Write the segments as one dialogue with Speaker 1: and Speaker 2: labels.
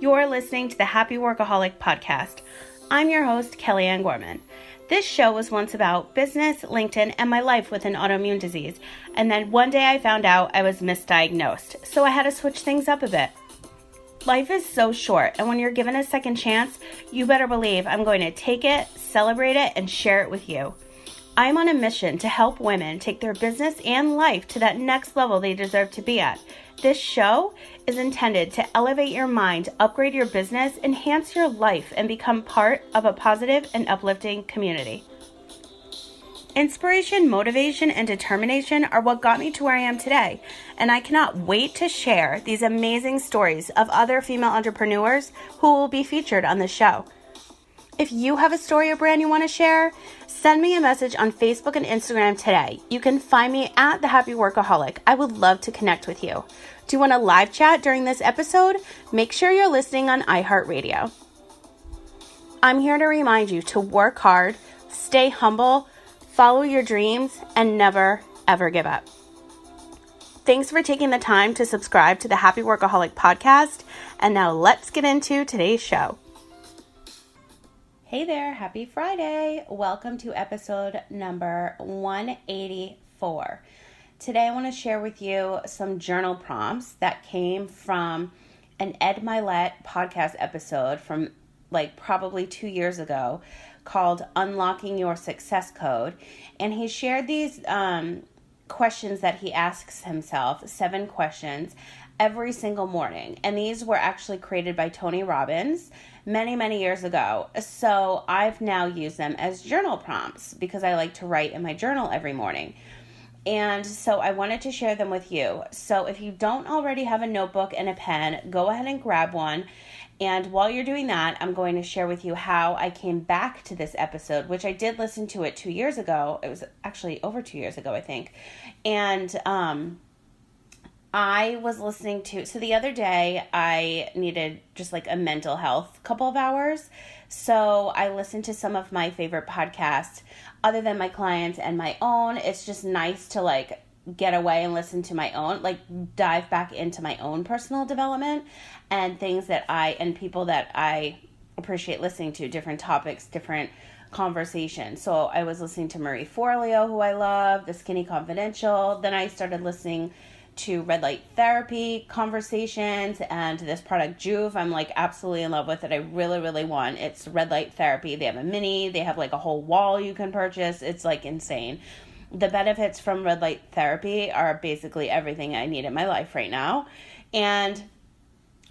Speaker 1: You're listening to the Happy Workaholic podcast. I'm your host, Kellyanne Gorman. This show was once about business, LinkedIn, and my life with an autoimmune disease. And then one day I found out I was misdiagnosed, so I had to switch things up a bit. Life is so short, and when you're given a second chance, you better believe I'm going to take it, celebrate it, and share it with you. I'm on a mission to help women take their business and life to that next level they deserve to be at. This show is intended to elevate your mind, upgrade your business, enhance your life, and become part of a positive and uplifting community. Inspiration, motivation, and determination are what got me to where I am today, and I cannot wait to share these amazing stories of other female entrepreneurs who will be featured on the show. If you have a story or brand you want to share, send me a message on Facebook and Instagram today. You can find me at The Happy Workaholic. I would love to connect with you. Do you want a live chat during this episode? Make sure you're listening on iHeartRadio. I'm here to remind you to work hard, stay humble, follow your dreams, and never, ever give up. Thanks for taking the time to subscribe to the Happy Workaholic podcast. And now let's get into today's show. Hey there, happy Friday. Welcome to episode number 184. Today I want to share with you some journal prompts that came from an Mylett podcast episode from probably 2 years ago called Unlocking Your Success Code. And he shared these questions that he asks himself, 7 questions, every single morning. And these were actually created by Tony Robbins many, many years ago. So I've now used them as journal prompts because I like to write in my journal every morning. And so I wanted to share them with you. So if you don't already have a notebook and a pen, go ahead and grab one. And while you're doing that, I'm going to share with you how I came back to this episode, which I did listen to it 2 years ago. It was actually over 2 years ago, I think. And I was listening to, so the other day I needed just a mental health couple of hours. So I listened to some of my favorite podcasts other than my clients and my own. It's just nice to get away and listen to my own, dive back into my own personal development and things that and people that I appreciate listening to, different topics, different conversations. So I was listening to Marie Forleo, who I love, The Skinny Confidential. Then I started listening to red light therapy conversations and this product Juve. I'm absolutely in love with it. I really, really want. It's red light therapy. They have a mini, they have a whole wall you can purchase. It's insane. The benefits from red light therapy are basically everything I need in my life right now. And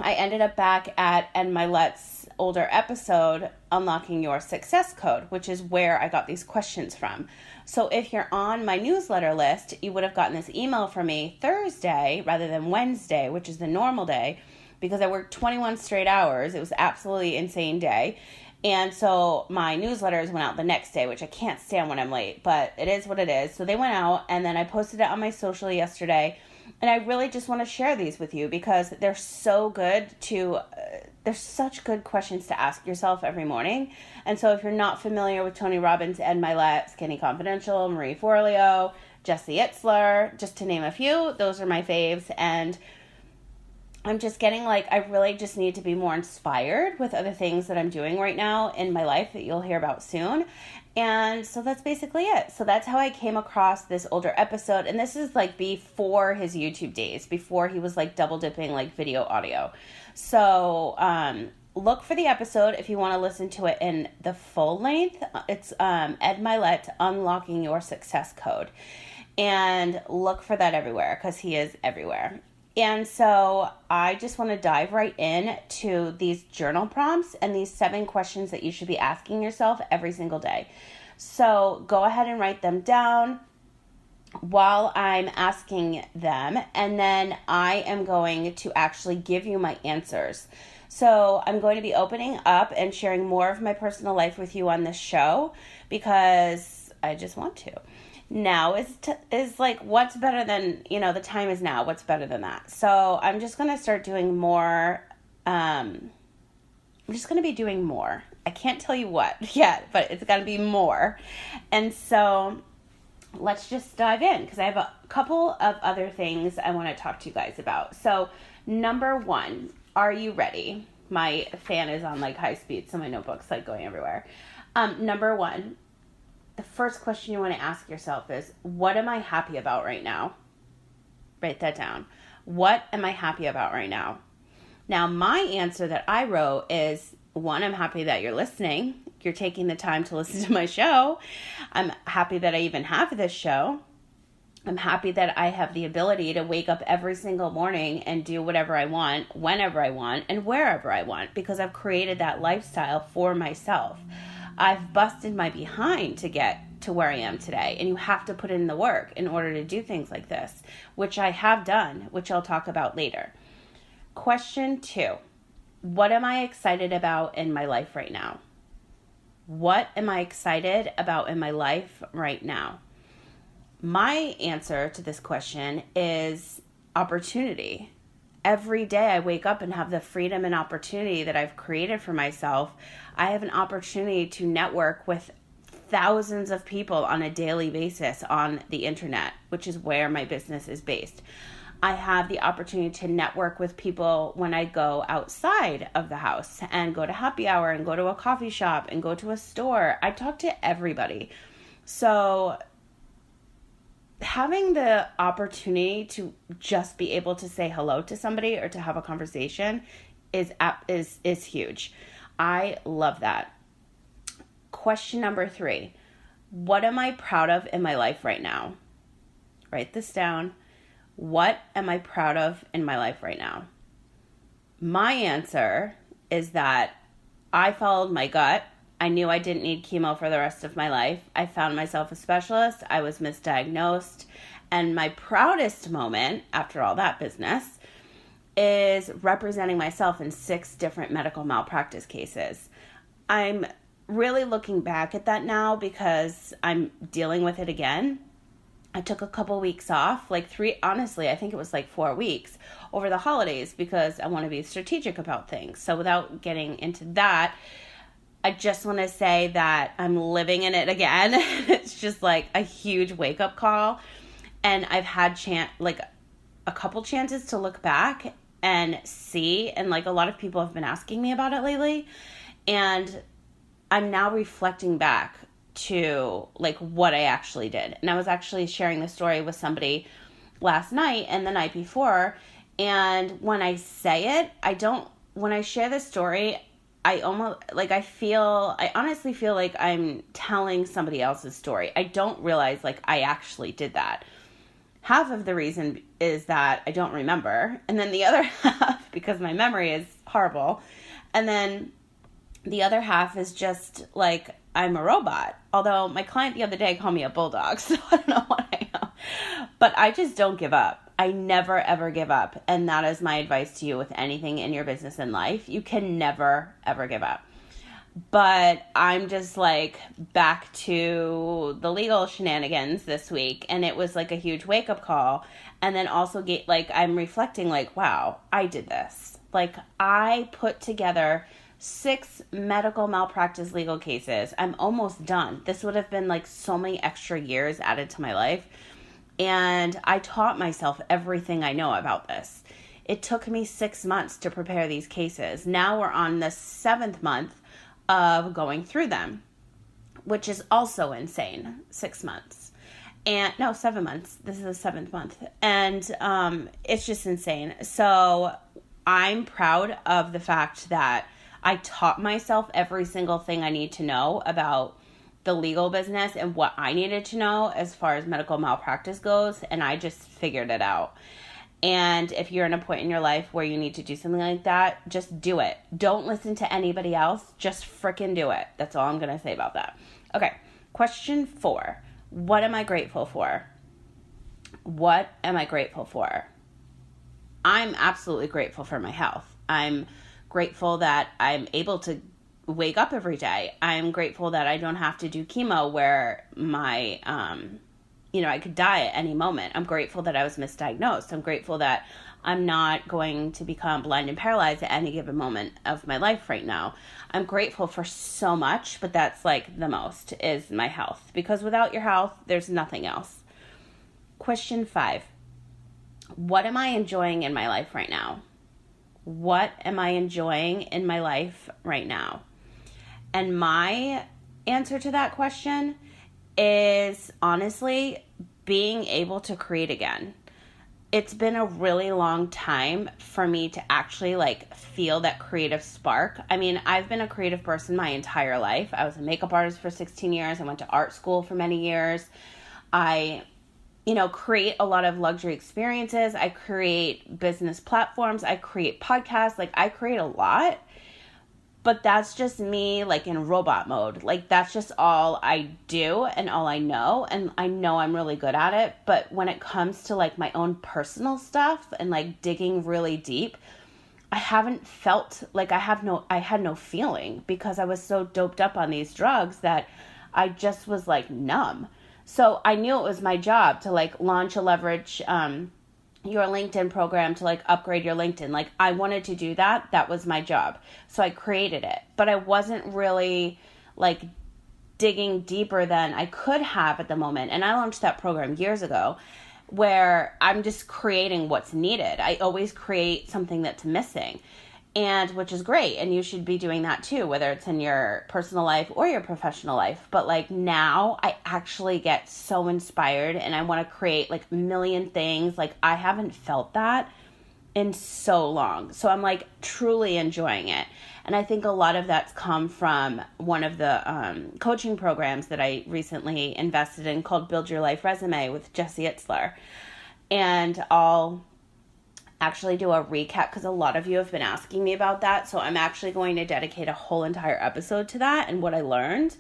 Speaker 1: I ended up back at Mylett's older episode, Unlocking Your Success Code, which is where I got these questions from. So if you're on my newsletter list, you would have gotten this email from me Thursday rather than Wednesday, which is the normal day, because I worked 21 straight hours. It was absolutely insane day. And so my newsletters went out the next day, which I can't stand when I'm late, but it is what it is. So they went out, and then I posted it on my social yesterday. And I really just want to share these with you because they're so good they're such good questions to ask yourself every morning. And so if you're not familiar with Tony Robbins, Ed Mylett, Skinny Confidential, Marie Forleo, Jesse Itzler, just to name a few, those are my faves. And I'm just getting I really just need to be more inspired with other things that I'm doing right now in my life that you'll hear about soon. And so that's basically it. So that's how I came across this older episode. And this is before his YouTube days, before he was double dipping video audio. So look for the episode if you want to listen to it in the full length. It's Ed Mylett, Unlocking Your Success Code. And look for that everywhere because he is everywhere. And so I just want to dive right in to these journal prompts and these 7 questions that you should be asking yourself every single day. So go ahead and write them down while I'm asking them, and then I am going to actually give you my answers. So I'm going to be opening up and sharing more of my personal life with you on this show because I just want to. Now is what's better than, the time is now. What's better than that? So I'm just going to start doing more. I'm just going to be doing more. I can't tell you what yet, but it's going to be more. And so let's just dive in because I have a couple of other things I want to talk to you guys about. So number 1, are you ready? My fan is on like high speed, so my notebook's like going everywhere. Number one, the first question you want to ask yourself is, what am I happy about right now? Write that down. What am I happy about right now? Now, my answer that I wrote is, one, I'm happy that you're listening. You're taking the time to listen to my show. I'm happy that I even have this show. I'm happy that I have the ability to wake up every single morning and do whatever I want, whenever I want, and wherever I want, because I've created that lifestyle for myself. I've busted my behind to get to where I am today, and you have to put in the work in order to do things like this, which I have done, which I'll talk about later. Question 2, what am I excited about in my life right now? What am I excited about in my life right now? My answer to this question is opportunity. Every day I wake up and have the freedom and opportunity that I've created for myself. I have an opportunity to network with thousands of people on a daily basis on the internet, which is where my business is based. I have the opportunity to network with people when I go outside of the house and go to happy hour and go to a coffee shop and go to a store. I talk to everybody. So having the opportunity to just be able to say hello to somebody or to have a conversation is huge. I love that. Question number 3, what am I proud of in my life right now? Write this down. What am I proud of in my life right now? My answer is that I followed my gut. I knew I didn't need chemo for the rest of my life. I found myself a specialist. I was misdiagnosed. And my proudest moment, after all that business, is representing myself in 6 different medical malpractice cases. I'm really looking back at that now because I'm dealing with it again. I took a couple weeks off, honestly, I think it was 4 weeks over the holidays because I want to be strategic about things. So without getting into that, I just want to say that I'm living in it again. It's just a huge wake-up call. And I've had a couple chances to look back and see. And a lot of people have been asking me about it lately. And I'm now reflecting back to what I actually did. And I was actually sharing the story with somebody last night and the night before. And when I say it, when I share the story, I honestly feel like I'm telling somebody else's story. I don't realize I actually did that. Half of the reason is that I don't remember. And then the other half, because my memory is horrible. And then the other half is just I'm a robot. Although my client the other day called me a bulldog, so I don't know what I am. But I just don't give up. I never, ever give up. And that is my advice to you with anything in your business and life. You can never, ever give up. But I'm just back to the legal shenanigans this week. And it was a huge wake-up call. And then also I'm reflecting wow, I did this. I put together 6 medical malpractice legal cases. I'm almost done. This would have been so many extra years added to my life. And I taught myself everything I know about this. It took me 6 months to prepare these cases. Now we're on the 7th month of going through them, which is also insane. 6 months. And no, 7 months. This is the 7th month. And it's just insane. So I'm proud of the fact that I taught myself every single thing I need to know about the legal business and what I needed to know as far as medical malpractice goes, and I just figured it out. And if you're in a point in your life where you need to do something like that, just do it. Don't listen to anybody else. Just frickin' do it. That's all I'm going to say about that. Okay, question 4. What am I grateful for? What am I grateful for? I'm absolutely grateful for my health. I'm grateful that I'm able to wake up every day. I'm grateful that I don't have to do chemo where my, I could die at any moment. I'm grateful that I was misdiagnosed. I'm grateful that I'm not going to become blind and paralyzed at any given moment of my life right now. I'm grateful for so much, but that's the most is my health, because without your health, there's nothing else. Question 5. What am I enjoying in my life right now? what am I enjoying in my life right now? And my answer to that question is honestly being able to create again. It's been a really long time for me to actually like feel that creative spark. I mean, I've been a creative person my entire life. I was a makeup artist for 16 years. I went to art school for many years. I, create a lot of luxury experiences. I create business platforms. I create podcasts. Like, I create a lot. But that's just me, like, in robot mode. Like, that's just all I do and all I know. And I know I'm really good at it. But when it comes to, like, my own personal stuff and, like, digging really deep, I haven't felt like I had no feeling because I was so doped up on these drugs that I just was, like, numb. So I knew it was my job to, like, launch a leverage your LinkedIn program to like upgrade your LinkedIn. Like, I wanted to do that. That was my job. So I created it, but I wasn't really like digging deeper than I could have at the moment. And I launched that program years ago where I'm just creating what's needed. I always create something that's missing, and which is great. And you should be doing that too, whether it's in your personal life or your professional life. But like now I actually get so inspired and I want to create like a million things. Like, I haven't felt that in so long. So I'm like truly enjoying it. And I think a lot of that's come from one of the coaching programs that I recently invested in called Build Your Life Resume with Jesse Itzler. And I'll actually do a recap because a lot of you have been asking me about that. So I'm actually going to dedicate a whole entire episode to that and what I learned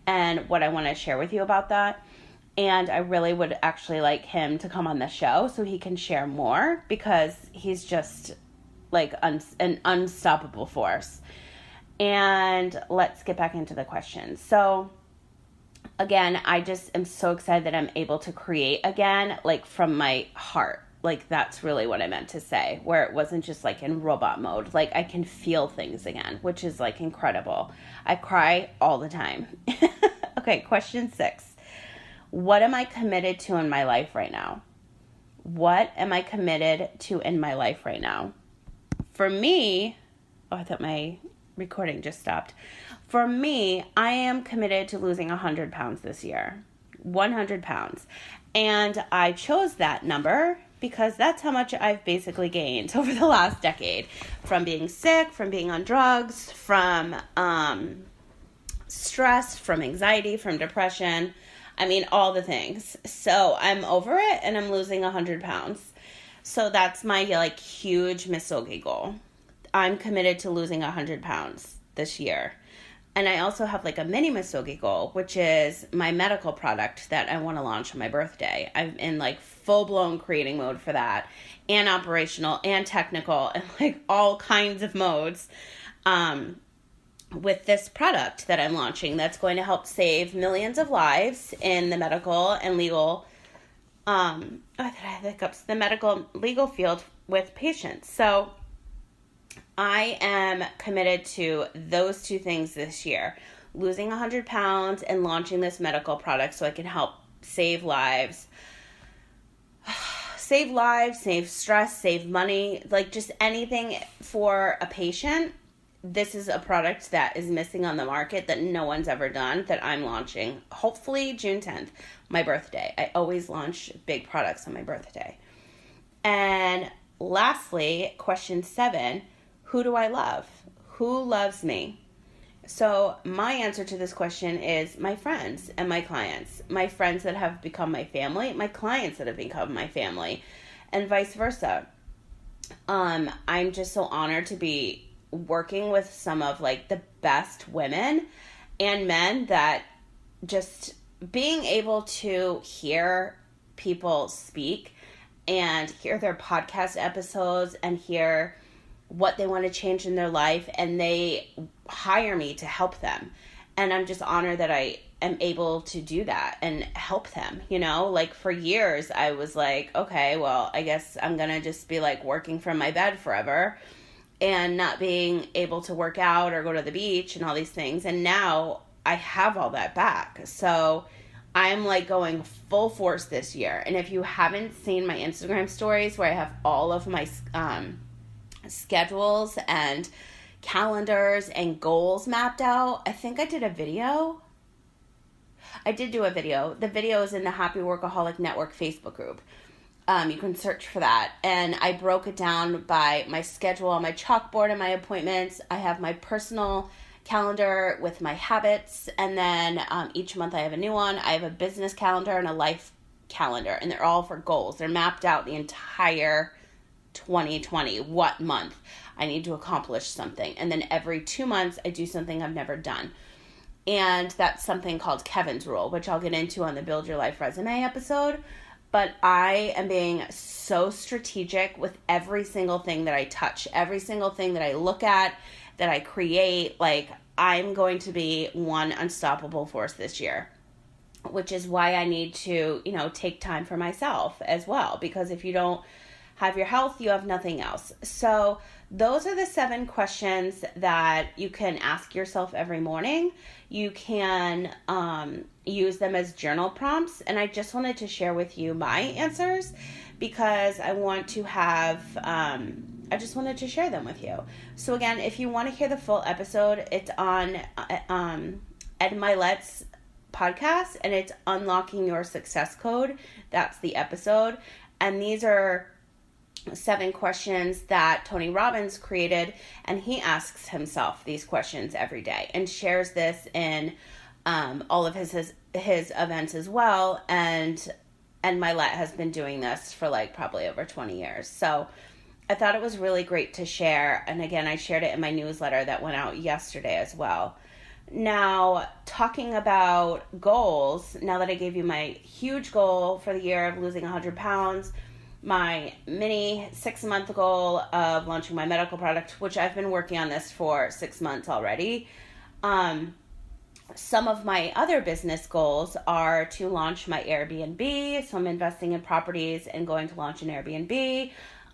Speaker 1: and what I want to share with you about that. And I really would actually like him to come on the show so he can share more because he's just like an unstoppable force. And let's get back into the questions. So again, I just am so excited that I'm able to create again, like from my heart. Like, that's really what I meant to say, where it wasn't just like in robot mode. Like, I can feel things again, which is like incredible. I cry all the time. Okay, question 6. What am I committed to in my life right now? What am I committed to in my life right now? For me, I thought my recording just stopped. For me, I am committed to losing 100 pounds this year. 100 pounds. And I chose that number because that's how much I've basically gained over the last decade, from being sick, from being on drugs, from stress, from anxiety, from depression. I mean, all the things. So I'm over it and I'm losing 100 pounds. So that's my like huge Misogi goal. I'm committed to losing 100 pounds this year. And I also have like a mini Misogi goal, which is my medical product that I want to launch on my birthday. I'm in like full-blown creating mode for that, and operational and technical and like all kinds of modes with this product that I'm launching that's going to help save millions of lives in the medical and legal the medical legal field with patients. So I am committed to those two things this year, losing 100 pounds and launching this medical product so I can help save lives, save stress, save money, like just anything for a patient. This is a product that is missing on the market that no one's ever done that I'm launching. Hopefully June 10th, my birthday. I always launch big products on my birthday. And lastly, question 7, who do I love? Who loves me? So my answer to this question is my friends and my clients. My friends that have become my family, my clients that have become my family, and vice versa. I'm just so honored to be working with some of like the best women and men that just being able to hear people speak and hear their podcast episodes and hear what they want to change in their life, and they hire me to help them. And I'm just honored that I am able to do that and help them, like for years I was like, okay, well, I guess I'm going to just be like working from my bed forever and not being able to work out or go to the beach and all these things. And now I have all that back. So I'm like going full force this year. And if you haven't seen my Instagram stories where I have all of my schedules and calendars and goals mapped out. I think I did a video. I did do a video. The video is in the Happy Workaholic Network Facebook group. You can search for that. And I broke it down by my schedule on my chalkboard and my appointments. I have my personal calendar with my habits. And then each month I have a new one. I have a business calendar and a life calendar. And they're all for goals. They're mapped out the entire 2020. What month I need to accomplish something. And then every 2 months I do something I've never done. And that's something called Kevin's Rule, which I'll get into on the Build Your Life Resume episode. But I am being so strategic with every single thing that I touch, every single thing that I look at, that I create. Like, I'm going to be one unstoppable force this year, which is why I need to, take time for myself as well. Because if you don't have your health, you have nothing else. So those are the 7 questions that you can ask yourself every morning. You can use them as journal prompts. And I just wanted to share with you my answers because I want to have, I just wanted to share them with you. So again, if you want to hear the full episode, it's on Ed Mylett's podcast, and it's Unlocking Your Success Code. That's the episode. And these are 7 questions that Tony Robbins created, and he asks himself these questions every day and shares this in all of his events as well. And Mylett has been doing this for probably over 20 years. So I thought it was really great to share. And again, I shared it in my newsletter that went out yesterday as well. Now, talking about goals, now that I gave you my huge goal for the year of losing 100 pounds, my mini 6-month goal of launching my medical product, which I've been working on this for 6 months already. Some of my other business goals are to launch my Airbnb. So I'm investing in properties and going to launch an Airbnb.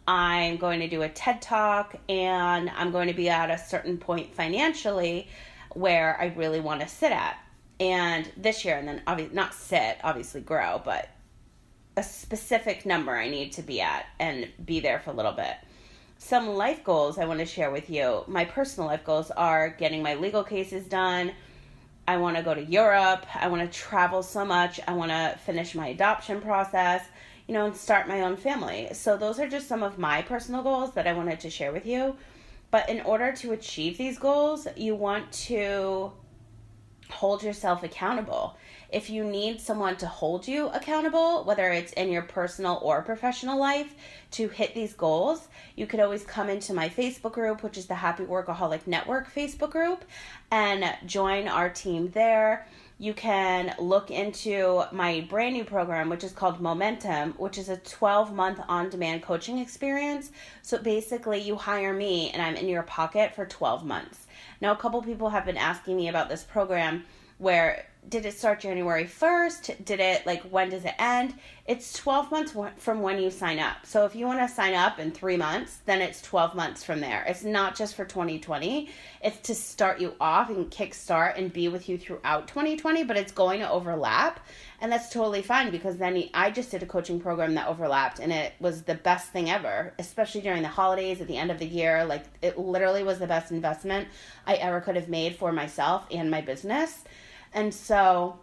Speaker 1: I'm going to do a TED Talk, and I'm going to be at a certain point financially where I really want to sit at. And this year, and then obviously grow, but a specific number I need to be at and be there for a little bit. Some life goals I want to share with you. My personal life goals are getting my legal cases done. I want to go to Europe. I want to travel so much. I want to finish my adoption process, and start my own family. So those are just some of my personal goals that I wanted to share with you. But in order to achieve these goals, you want to hold yourself accountable. If you need someone to hold you accountable, whether it's in your personal or professional life, to hit these goals, you could always come into my Facebook group, which is the Happy Workaholic Network Facebook group, and join our team there. You can look into my brand new program, which is called Momentum, which is a 12-month on-demand coaching experience. So basically, you hire me and I'm in your pocket for 12 months. Now, a couple people have been asking me about this program where did it start January 1st? Did it, when does it end? It's 12 months from when you sign up. So if you want to sign up in 3 months, then it's 12 months from there. It's not just for 2020. It's to start you off and kickstart and be with you throughout 2020, but it's going to overlap. And that's totally fine because then I just did a coaching program that overlapped and it was the best thing ever, especially during the holidays at the end of the year. It literally was the best investment I ever could have made for myself and my business. And so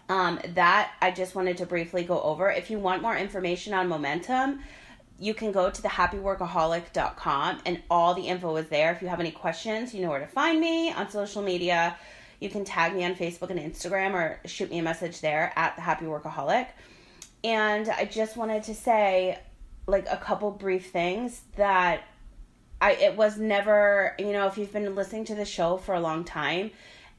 Speaker 1: that I just wanted to briefly go over. If you want more information on Momentum, you can go to thehappyworkaholic.com and all the info is there. If you have any questions, you know where to find me on social media. You can tag me on Facebook and Instagram or shoot me a message there at thehappyworkaholic. And I just wanted to say a couple brief things that it was never, if you've been listening to the show for a long time,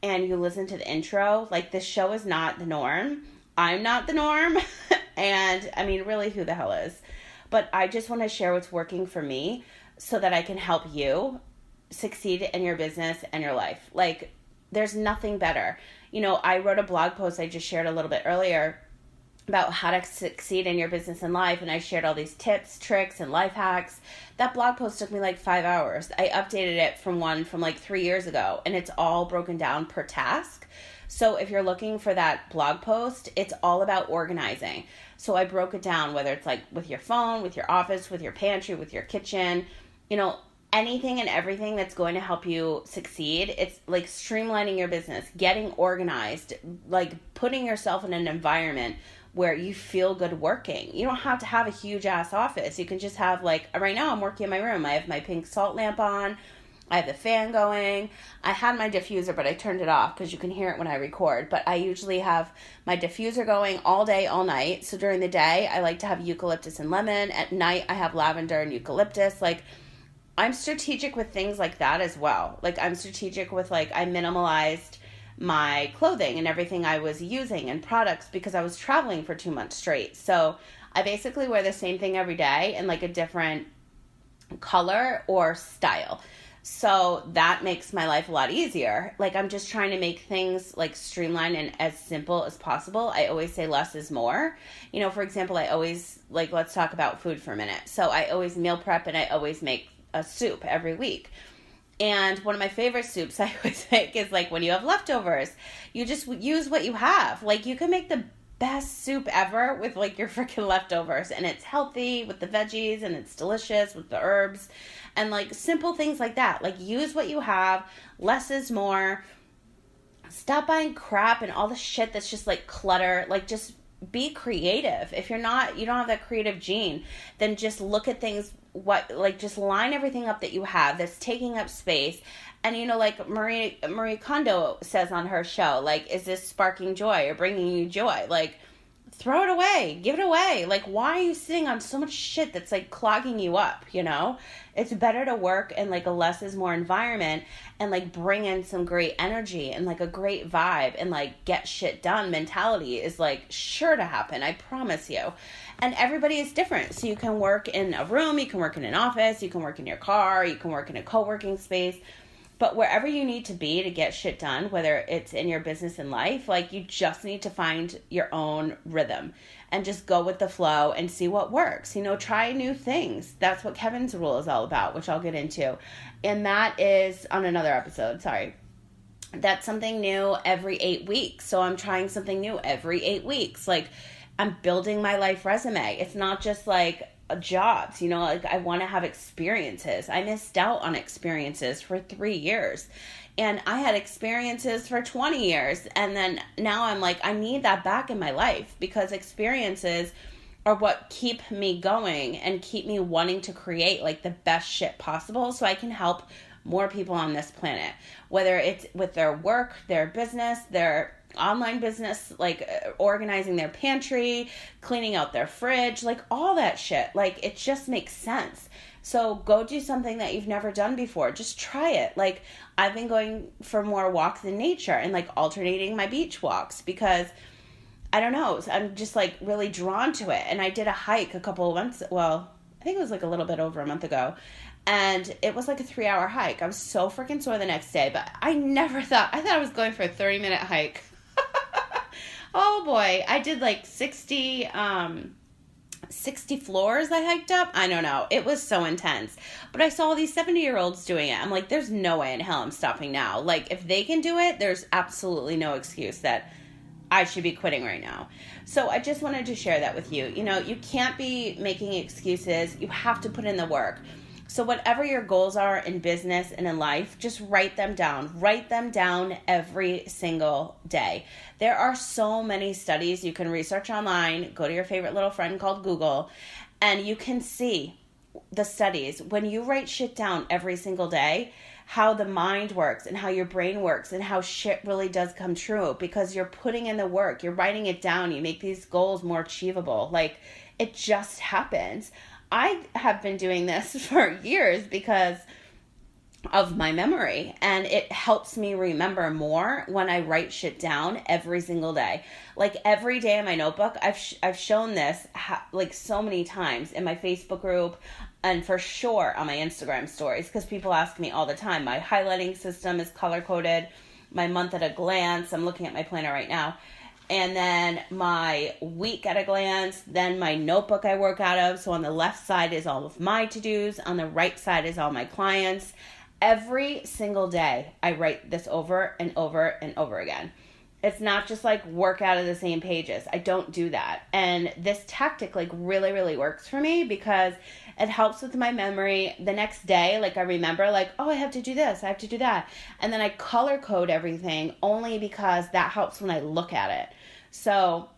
Speaker 1: and you listen to the intro, this show is not the norm. I'm not the norm. And really, who the hell is? But I just want to share what's working for me so that I can help you succeed in your business and your life. There's nothing better. I wrote a blog post I just shared a little bit earlier about how to succeed in your business and life. And I shared all these tips, tricks, and life hacks. That blog post took me 5 hours. I updated it from one from 3 years ago, and it's all broken down per task. So if you're looking for that blog post, it's all about organizing. So I broke it down, whether it's with your phone, with your office, with your pantry, with your kitchen, anything and everything that's going to help you succeed. It's like streamlining your business, getting organized, like putting yourself in an environment where you feel good working. You don't have to have a huge ass office. You can just have, like, right now I'm working in my room. I have my pink salt lamp on. I have the fan going. I had my diffuser, but I turned it off because you can hear it when I record. But I usually have my diffuser going all day, all night. So during the day, I like to have eucalyptus and lemon. At night, I have lavender and eucalyptus. Like, I'm strategic with things like that as well. Like, I'm strategic with, like, I minimalized my clothing and everything I was using and products because I was traveling for 2 months straight. So I basically wear the same thing every day in, like, a different color or style. So that makes my life a lot easier. Like, I'm just trying to make things, like, streamlined and as simple as possible. I always say less is more. For example, I always, like, let's talk about food for a minute. So I always meal prep and I always make a soup every week. And one of my favorite soups I always make is, like, when you have leftovers, you just use what you have. Like, you can make the best soup ever with, like, your freaking leftovers, and it's healthy with the veggies and it's delicious with the herbs and, like, simple things like that. Like, use what you have. Less is more. Stop buying crap and all the shit that's just, like, clutter. Like, just be creative. If you don't have that creative gene, then just look at things, just line everything up that you have that's taking up space. And, like Marie Kondo says on her show, like, is this sparking joy or bringing you joy? Like, throw it away, give it away. Like, why are you sitting on so much shit that's, like, clogging you up, It's better to work in, like, a less is more environment and, like, bring in some great energy and, like, a great vibe and, like, get shit done mentality is, like, sure to happen. I promise you. And everybody is different. So you can work in a room, you can work in an office, you can work in your car, you can work in a co-working space. But wherever you need to be to get shit done, whether it's in your business and life, like, you just need to find your own rhythm and just go with the flow and see what works. Try new things. That's what Kevin's rule is all about, which I'll get into. And that is on another episode. Sorry. That's something new every 8 weeks. So I'm trying something new every 8 weeks. Like, I'm building my life resume. It's not just, like, jobs, like, I want to have experiences. I missed out on experiences for 3 years, and I had experiences for 20 years, and then now I'm like, I need that back in my life, because experiences are what keep me going and keep me wanting to create, like, the best shit possible so I can help more people on this planet, whether it's with their work, their business, their online business, like, organizing their pantry, cleaning out their fridge, like, all that shit. Like, it just makes sense. So go do something that you've never done before. Just try it. Like, I've been going for more walks in nature and, like, alternating my beach walks because, I don't know, I'm just, like, really drawn to it. And I did a hike a couple of months, well, I think it was, like, a little bit over a month ago. And it was like a 3-hour hike. I was so freaking sore the next day, but I thought I was going for a 30-minute hike. Oh boy, I did like 60 floors I hiked up. I don't know. It was so intense. But I saw these 70-year-olds doing it. I'm like, there's no way in hell I'm stopping now. Like, if they can do it, there's absolutely no excuse that I should be quitting right now. So I just wanted to share that with you. You can't be making excuses. You have to put in the work. So whatever your goals are in business and in life, just write them down. Write them down every single day. There are so many studies you can research online. Go to your favorite little friend called Google, and you can see the studies. When you write shit down every single day, how the mind works and how your brain works and how shit really does come true, because you're putting in the work. You're writing it down. You make these goals more achievable. Like, it just happens. I have been doing this for years because of my memory, and it helps me remember more when I write shit down every single day. Like, every day in my notebook, I've shown this like so many times in my Facebook group and for sure on my Instagram stories, because people ask me all the time. My highlighting system is color-coded, my month at a glance. I'm looking at my planner right now. And then my week at a glance, then my notebook I work out of. So on the left side is all of my to-dos. On the right side is all my clients. Every single day, I write this over and over and over again. It's not just like work out of the same pages. I don't do that. And this tactic like really, really works for me because it helps with my memory. The next day, like I remember like, oh, I have to do this, I have to do that. And then I color code everything only because that helps when I look at it. So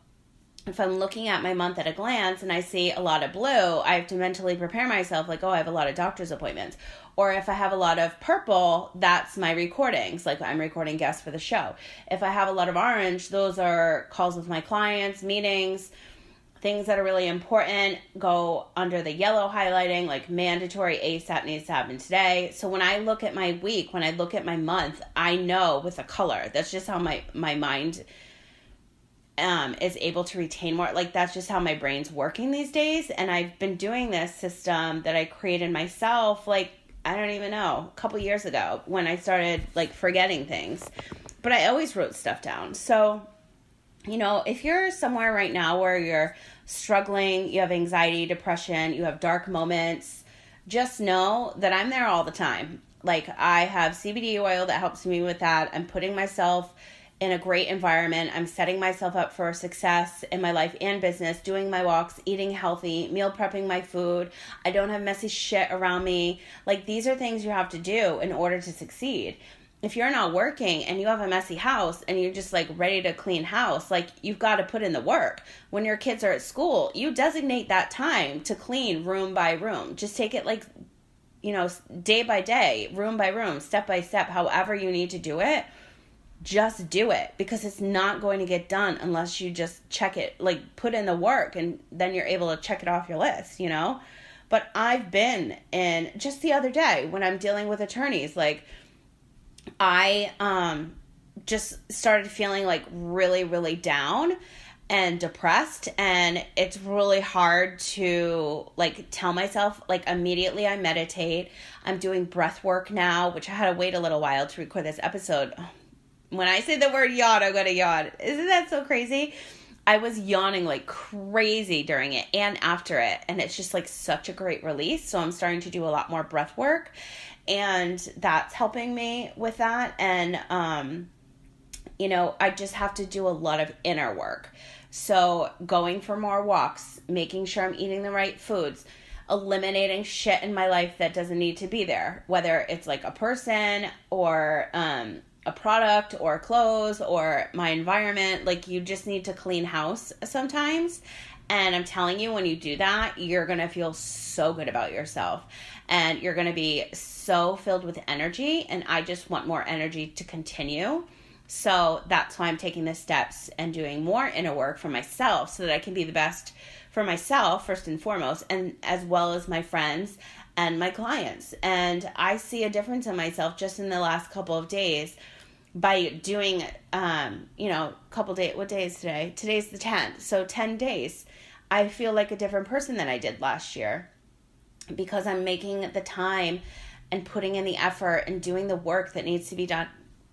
Speaker 1: if I'm looking at my month at a glance and I see a lot of blue, I have to mentally prepare myself like, oh, I have a lot of doctor's appointments. Or if I have a lot of purple, that's my recordings. Like I'm recording guests for the show. If I have a lot of orange, those are calls with my clients, meetings, things that are really important go under the yellow highlighting, like mandatory ASAP needs to happen today. So when I look at my week, when I look at my month, I know with a color. That's just how my mind is able to retain more. Like that's just how my brain's working these days. And I've been doing this system that I created myself, like, I don't even know, a couple years ago when I started like forgetting things, but I always wrote stuff down. So, you know, if you're somewhere right now where you're struggling, you have anxiety, depression, you have dark moments, just know that I'm there all the time. Like I have CBD oil that helps me with that. I'm putting myself in a great environment. I'm setting myself up for success in my life and business, doing my walks, eating healthy, meal prepping my food. I don't have messy shit around me. Like these are things you have to do in order to succeed. If you're not working and you have a messy house and you're just like ready to clean house, like you've got to put in the work. When your kids are at school, you designate that time to clean room by room. Just take it like, you know, day by day, room by room, step by step, however you need to do it. Just do it because it's not going to get done unless you just check it, like put in the work and then you're able to check it off your list, you know? But I've been in just the other day when I'm dealing with attorneys, like I just started feeling like really, really down and depressed, and it's really hard to like tell myself, like immediately I meditate. I'm doing breath work now, which I had to wait a little while to record this episode. When I say the word yawn, I'm going to yawn. Isn't that so crazy? I was yawning like crazy during it and after it. And it's just like such a great release. So I'm starting to do a lot more breath work. And that's helping me with that. And, you know, I just have to do a lot of inner work. So going for more walks, making sure I'm eating the right foods, eliminating shit in my life that doesn't need to be there. Whether it's like a person or, a product or clothes or my environment. Like you just need to clean house sometimes. And I'm telling you, when you do that, you're going to feel so good about yourself and you're going to be so filled with energy. And I just want more energy to continue. So that's why I'm taking the steps and doing more inner work for myself so that I can be the best for myself first and foremost, and as well as my friends and my clients. And I see a difference in myself just in the last couple of days by doing, you know, couple days. What day is today? Today's the 10th. So 10 days. I feel like a different person than I did last year because I'm making the time and putting in the effort and doing the work that needs to be done.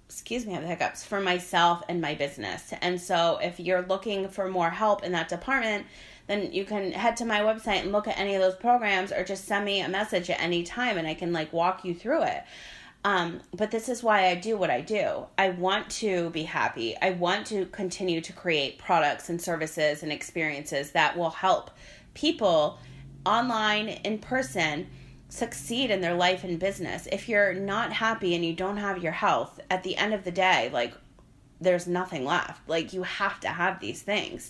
Speaker 1: Excuse me, I have the hiccups, for myself and my business. And so if you're looking for more help in that department, then you can head to my website and look at any of those programs or just send me a message at any time and I can like walk you through it. But this is why I do what I do. I want to be happy. I want to continue to create products and services and experiences that will help people online, in person, succeed in their life and business. If you're not happy and you don't have your health, at the end of the day, like there's nothing left. Like you have to have these things.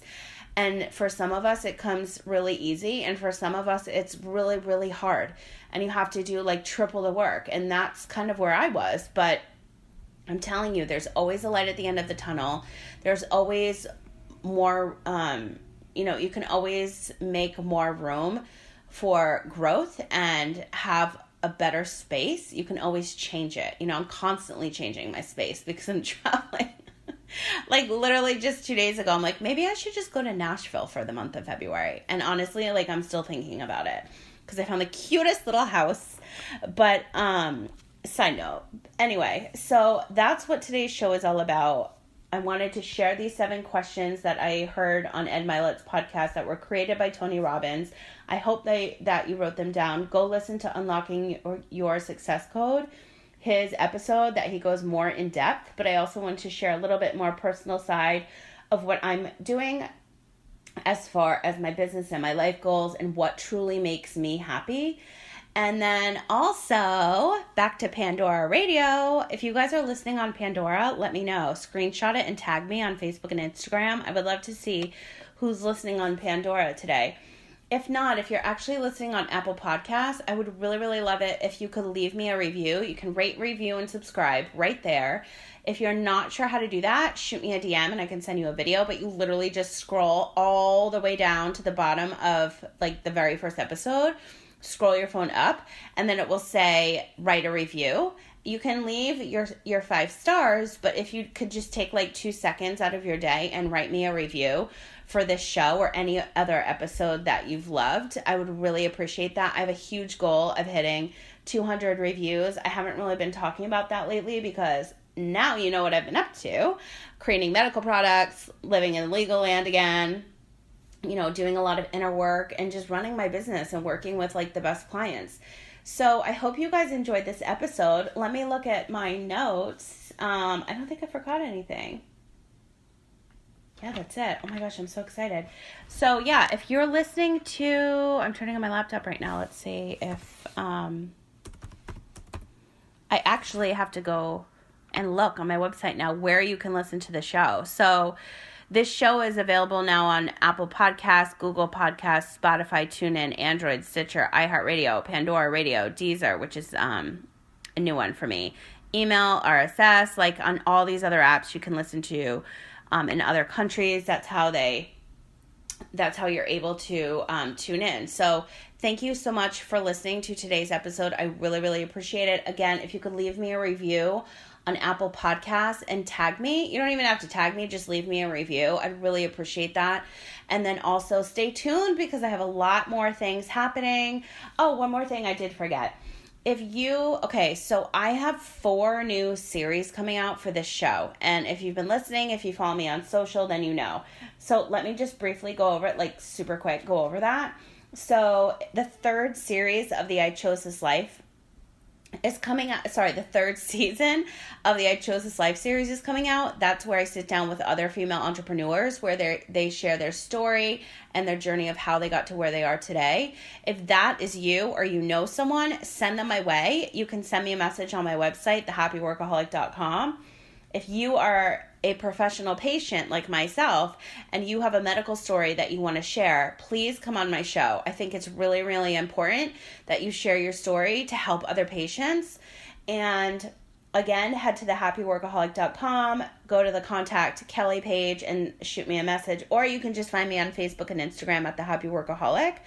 Speaker 1: And for some of us, it comes really easy. And for some of us, it's really, really hard. And you have to do like triple the work. And that's kind of where I was. But I'm telling you, there's always a light at the end of the tunnel. There's always more, you know, you can always make more room for growth and have a better space. You can always change it. You know, I'm constantly changing my space because I'm traveling. Like literally just 2 days ago, I'm like, maybe I should just go to Nashville for the month of February. And honestly, like I'm still thinking about it because I found the cutest little house. But side note. Anyway, so that's what today's show is all about. I wanted to share these 7 questions that I heard on Ed Mylett's podcast that were created by Tony Robbins. I hope that you wrote them down. Go listen to Unlocking Your Success Code. his episode that he goes more in depth, but I also want to share a little bit more personal side of what I'm doing as far as my business and my life goals and what truly makes me happy. And then also back to Pandora Radio. If you guys are listening on Pandora, let me know. Screenshot it and tag me on Facebook and Instagram. I would love to see who's listening on Pandora today. If not, if you're actually listening on Apple Podcasts, I would really, really love it if you could leave me a review. You can rate, review, and subscribe right there. If you're not sure how to do that, shoot me a DM and I can send you a video, but you literally just scroll all the way down to the bottom of like the very first episode, scroll your phone up, and then it will say, write a review. You can leave your 5 stars, but if you could just take like 2 seconds out of your day and write me a review for this show or any other episode that you've loved, I would really appreciate that. I have a huge goal of hitting 200 reviews. I haven't really been talking about that lately because now you know what I've been up to. Creating medical products, living in legal land again, you know, doing a lot of inner work and just running my business and working with like the best clients. So I hope you guys enjoyed this episode. Let me look at my notes. I don't think I forgot anything. Yeah, that's it. Oh my gosh, I'm so excited. So yeah, if you're listening to, I'm turning on my laptop right now. Let's see if, I actually have to go and look on my website now where you can listen to the show. So this show is available now on Apple Podcasts, Google Podcasts, Spotify, TuneIn, Android, Stitcher, iHeartRadio, Pandora Radio, Deezer, which is a new one for me, email, RSS, like on all these other apps you can listen to in other countries. That's how you're able to tune in. So thank you so much for listening to today's episode. I really, really appreciate it. Again, if you could leave me a review on Apple Podcasts and tag me. You don't even have to tag me, just leave me a review. I'd really appreciate that. And then also stay tuned because I have a lot more things happening. Oh, one more thing I did forget. So I have 4 new series coming out for this show. And if you've been listening, if you follow me on social, then you know. So let me just briefly go over it, like super quick, go over that. So the 3rd series of the I Chose This Life is coming out. The 3rd season of the I Chose This Life series is coming out. That's where I sit down with other female entrepreneurs where they share their story and their journey of how they got to where they are today. If that is you or you know someone, send them my way. You can send me a message on my website, thehappyworkaholic.com. If you are a professional patient like myself and you have a medical story that you want to share, please come on my show. I think it's really, really important that you share your story to help other patients. And again, head to thehappyworkaholic.com, go to the Contact Kelly page and shoot me a message, or you can just find me on Facebook and Instagram at The Happy Workaholic.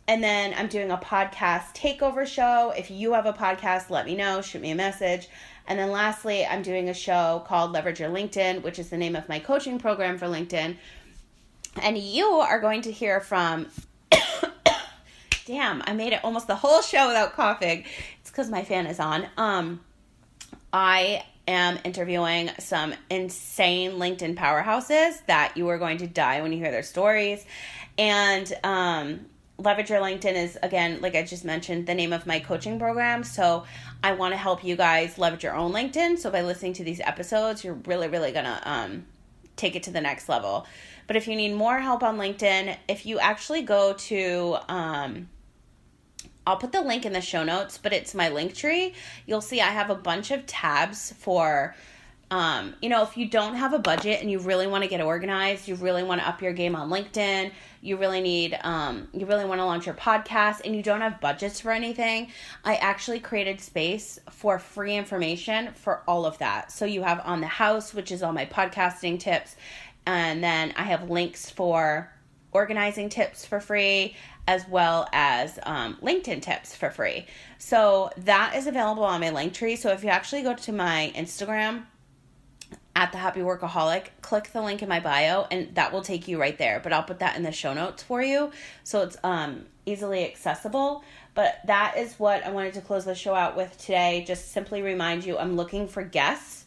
Speaker 1: And then I'm doing a podcast takeover show. If you have a podcast, let me know, shoot me a message. And then lastly, I'm doing a show called Leverage Your LinkedIn, which is the name of my coaching program for LinkedIn. And you are going to hear from, damn, I made it almost the whole show without coughing. It's because my fan is on. I am interviewing some insane LinkedIn powerhouses that you are going to die when you hear their stories. And Leverage Your LinkedIn is, again, like I just mentioned, the name of my coaching program. So I want to help you guys leverage your own LinkedIn. So by listening to these episodes, you're really, really going to take it to the next level. But if you need more help on LinkedIn, if you actually go to, I'll put the link in the show notes, but it's my Linktree. You'll see I have a bunch of tabs for, if you don't have a budget and you really want to get organized, you really want to up your game on LinkedIn, you really want to launch your podcast and you don't have budgets for anything, I actually created space for free information for all of that. So you have On the House, which is all my podcasting tips. And then I have links for organizing tips for free, as well as LinkedIn tips for free. So that is available on my Linktree. So if you actually go to my Instagram, at The Happy Workaholic, click the link in my bio, and that will take you right there. But I'll put that in the show notes for you, so it's easily accessible. But that is what I wanted to close the show out with today. Just simply remind you, I'm looking for guests,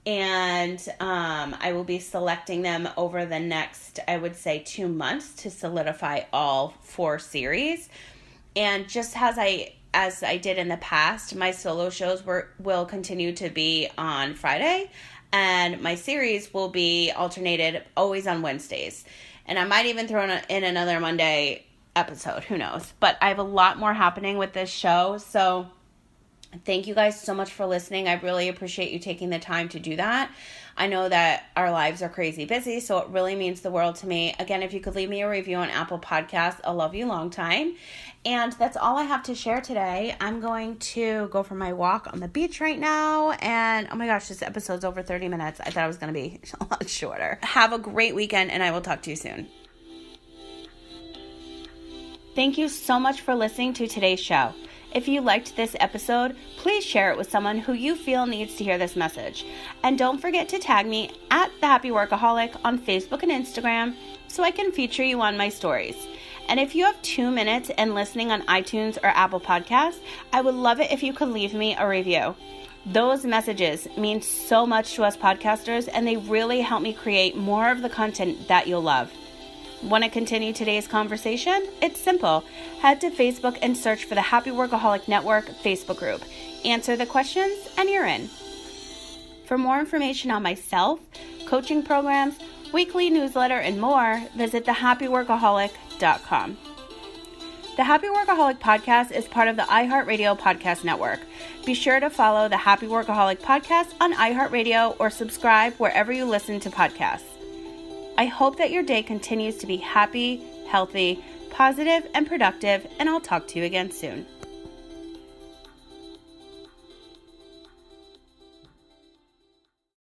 Speaker 1: and I will be selecting them over the next, I would say, 2 months to solidify all 4 series. And just as I as I did in the past, my solo shows will continue to be on Friday, and my series will be alternated always on Wednesdays. And I might even throw in another Monday episode. Who knows? But I have a lot more happening with this show. So thank you guys so much for listening. I really appreciate you taking the time to do that. I know that our lives are crazy busy, so it really means the world to me. Again, if you could leave me a review on Apple Podcasts, I'll love you long time. And that's all I have to share today. I'm going to go for my walk on the beach right now. And oh my gosh, this episode's over 30 minutes. I thought it was going to be a lot shorter. Have a great weekend, and I will talk to you soon. Thank you so much for listening to today's show. If you liked this episode, please share it with someone who you feel needs to hear this message. And don't forget to tag me at thehappyworkaholic on Facebook and Instagram so I can feature you on my stories. And if you have 2 minutes and listening on iTunes or Apple Podcasts, I would love it if you could leave me a review. Those messages mean so much to us podcasters, and they really help me create more of the content that you'll love. Want to continue today's conversation? It's simple. Head to Facebook and search for the Happy Workaholic Network Facebook group. Answer the questions and you're in. For more information on myself, coaching programs, weekly newsletter, and more, visit thehappyworkaholic.com. The Happy Workaholic Podcast is part of the iHeartRadio Podcast Network. Be sure to follow the Happy Workaholic Podcast on iHeartRadio or subscribe wherever you listen to podcasts. I hope that your day continues to be happy, healthy, positive, and productive, and I'll talk to you again soon.